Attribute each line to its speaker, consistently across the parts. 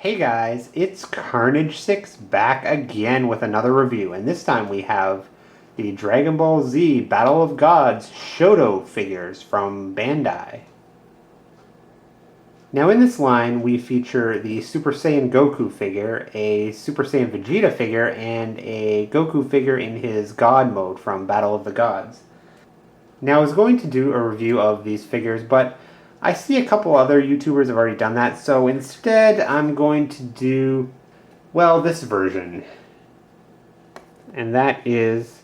Speaker 1: Hey guys, it's Carnage6 back again with another review, and this time we have the Dragon Ball Z Battle of Gods Shodo figures from Bandai. Now in this line we feature the Super Saiyan Goku figure, a Super Saiyan Vegeta figure, and a Goku figure in his God mode from Battle of the Gods. Now I was going to do a review of these figures, but I see a couple other YouTubers have already done that, so instead I'm going to do, well, this version. And that is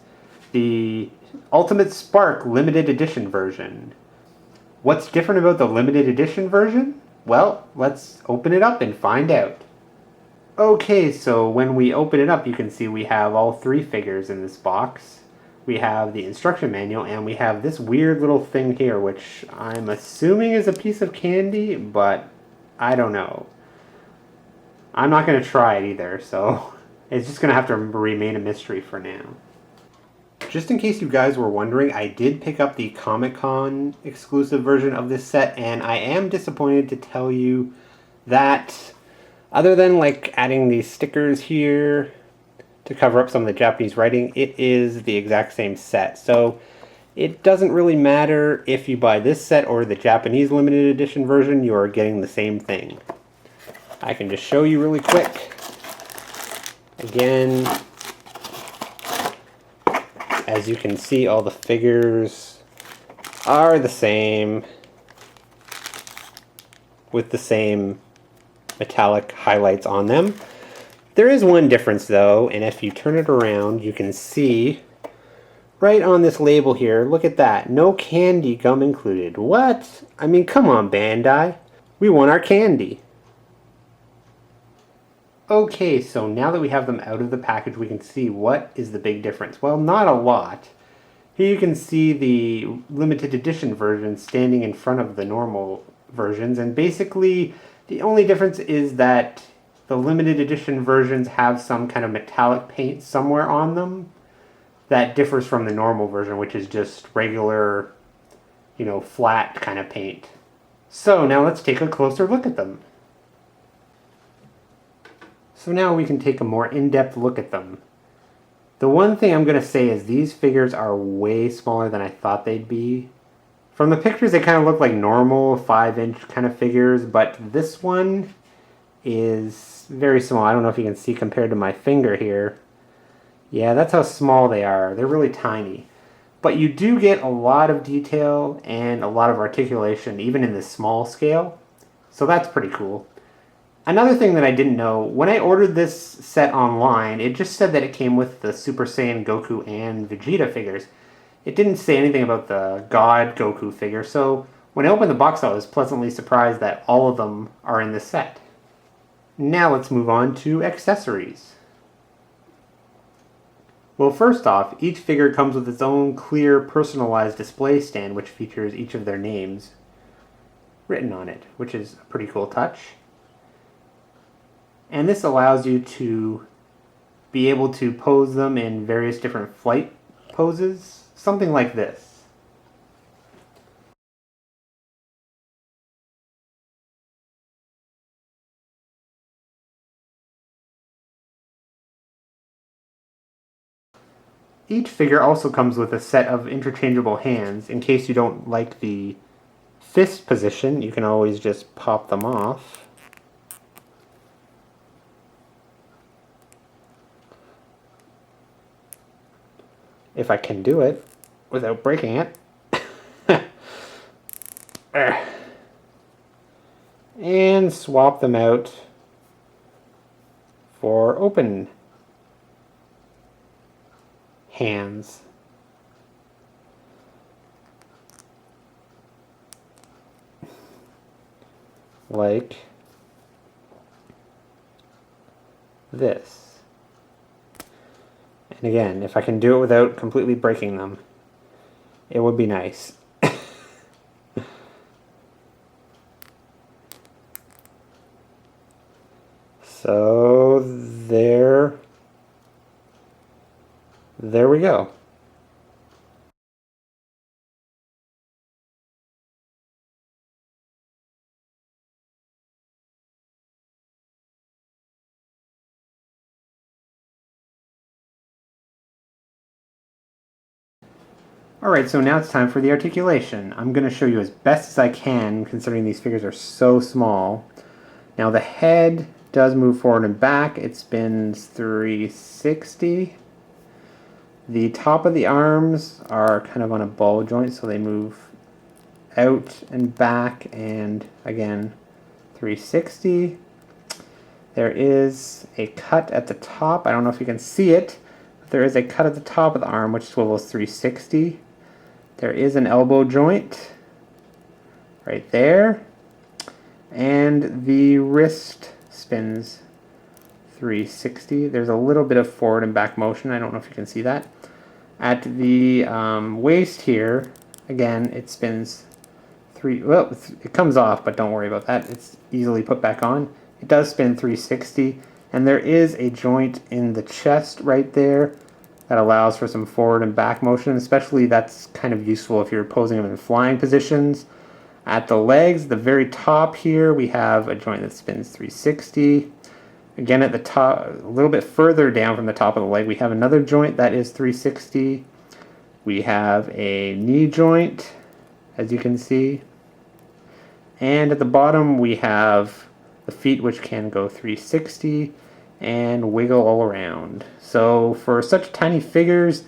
Speaker 1: the Ultimate Spark limited edition version. What's different about the limited edition version? Well, let's open it up and find out. Okay, so when we open it up, you can see we have all three figures in this box. We have the instruction manual, and we have this weird little thing here, which I'm assuming is a piece of candy, but I don't know. I'm not going to try it either, so it's just going to have to remain a mystery for now. Just in case you guys were wondering, I did pick up the Comic-Con exclusive version of this set, and I am disappointed to tell you that other than like adding these stickers here to cover up some of the Japanese writing, it is the exact same set. So it doesn't really matter if you buy this set or the Japanese limited edition version, you are getting the same thing. I can just show you really quick. Again, as you can see, all the figures are the same with the same metallic highlights on them. There is one difference though, and if you turn it around, you can see right on this label here, look at that, no candy gum included. What? I mean, come on, Bandai. We want our candy. Okay, so now that we have them out of the package, we can see what is the big difference. Well, not a lot. Here you can see the limited edition version standing in front of the normal versions, and basically the only difference is that the limited edition versions have some kind of metallic paint somewhere on them that differs from the normal version, which is just regular, flat kind of paint. So now let's take a closer look at them. So now we can take a more in-depth look at them. The one thing I'm going to say is these figures are way smaller than I thought they'd be. From the pictures, they kind of look like normal 5-inch kind of figures, but this one is very small. I don't know if you can see compared to my finger here. Yeah, that's how small they are. They're really tiny. But you do get a lot of detail and a lot of articulation, even in this small scale. So that's pretty cool. Another thing that I didn't know, when I ordered this set online, it just said that it came with the Super Saiyan Goku and Vegeta figures. It didn't say anything about the God Goku figure, so when I opened the box I was pleasantly surprised that all of them are in this set. Now let's move on to accessories. Well, first off, each figure comes with its own clear, personalized display stand which features each of their names written on it, which is a pretty cool touch. And this allows you to be able to pose them in various different flight poses, something like this. Each figure also comes with a set of interchangeable hands. In case you don't like the fist position, you can always just pop them off. If I can do it without breaking it. And swap them out for open hands. Like this. And again, if I can do it without completely breaking them, it would be nice. So there we go. Alright, so now it's time for the articulation. I'm going to show you as best as I can, considering these figures are so small. Now the head does move forward and back. It spins 360. The top of the arms are kind of on a ball joint, so they move out and back, and again 360. There is a cut at the top. I don't know if you can see it, but there is a cut at the top of the arm which swivels 360. There is an elbow joint right there, and the wrist spins 360. There's a little bit of forward and back motion. I don't know if you can see that. At the waist here, again, it spins well, it comes off, but don't worry about that. It's easily put back on. It does spin 360, and there is a joint in the chest right there that allows for some forward and back motion. Especially that's kind of useful if you're posing them in flying positions. At the legs, the very top here, we have a joint that spins 360. Again, at the top, a little bit further down from the top of the leg, we have another joint that is 360. We have a knee joint, as you can see. And at the bottom, we have the feet, which can go 360 and wiggle all around. So for such tiny figures,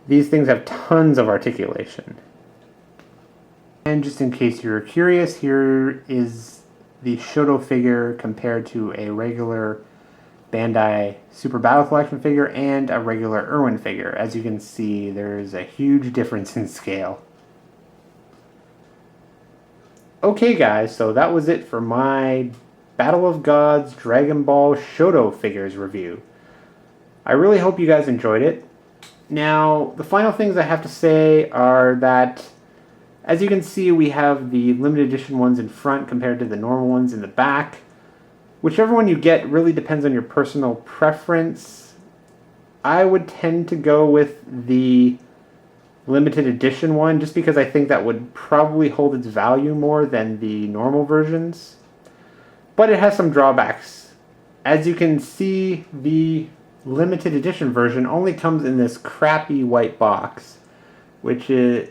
Speaker 1: these things have tons of articulation. And just in case you're curious, here is the Shodo figure compared to a regular Bandai Super Battle Collection figure and a regular Irwin figure. As you can see, there's a huge difference in scale. Okay guys, so that was it for my Battle of Gods Dragon Ball Shodo figures review. I really hope you guys enjoyed it. Now, the final things I have to say are that, as you can see, we have the limited edition ones in front compared to the normal ones in the back. Whichever one you get really depends on your personal preference. I would tend to go with the limited edition one just because I think that would probably hold its value more than the normal versions. But it has some drawbacks. As you can see, the limited edition version only comes in this crappy white box, which is,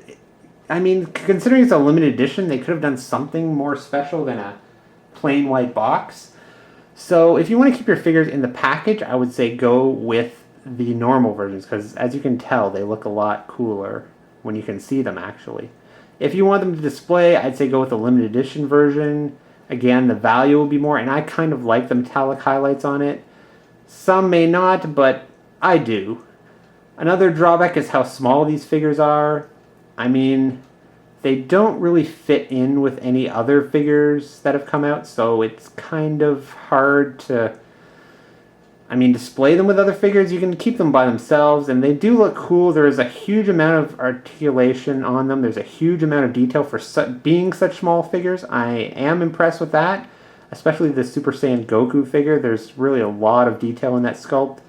Speaker 1: I mean, considering it's a limited edition, they could have done something more special than a plain white box. So if you want to keep your figures in the package, I would say go with the normal versions, because as you can tell, they look a lot cooler when you can see them actually. If you want them to display, I'd say go with the limited edition version. Again, the value will be more, and I kind of like the metallic highlights on it. Some may not, but I do. Another drawback is how small these figures are. I mean, they don't really fit in with any other figures that have come out, so it's kind of hard to, display them with other figures. You can keep them by themselves, and they do look cool. There is a huge amount of articulation on them. There's a huge amount of detail for being such small figures. I am impressed with that, especially the Super Saiyan Goku figure. There's really a lot of detail in that sculpt.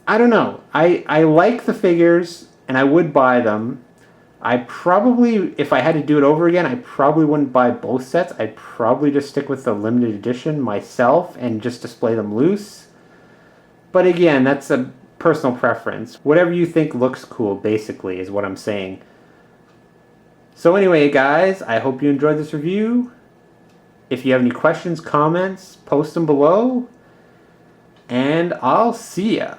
Speaker 1: I don't know. I like the figures, and I would buy them. I probably, if I had to do it over again, I probably wouldn't buy both sets. I'd probably just stick with the limited edition myself and just display them loose. But again, that's a personal preference. Whatever you think looks cool, basically, is what I'm saying. So anyway, guys, I hope you enjoyed this review. If you have any questions, comments, post them below. And I'll see ya.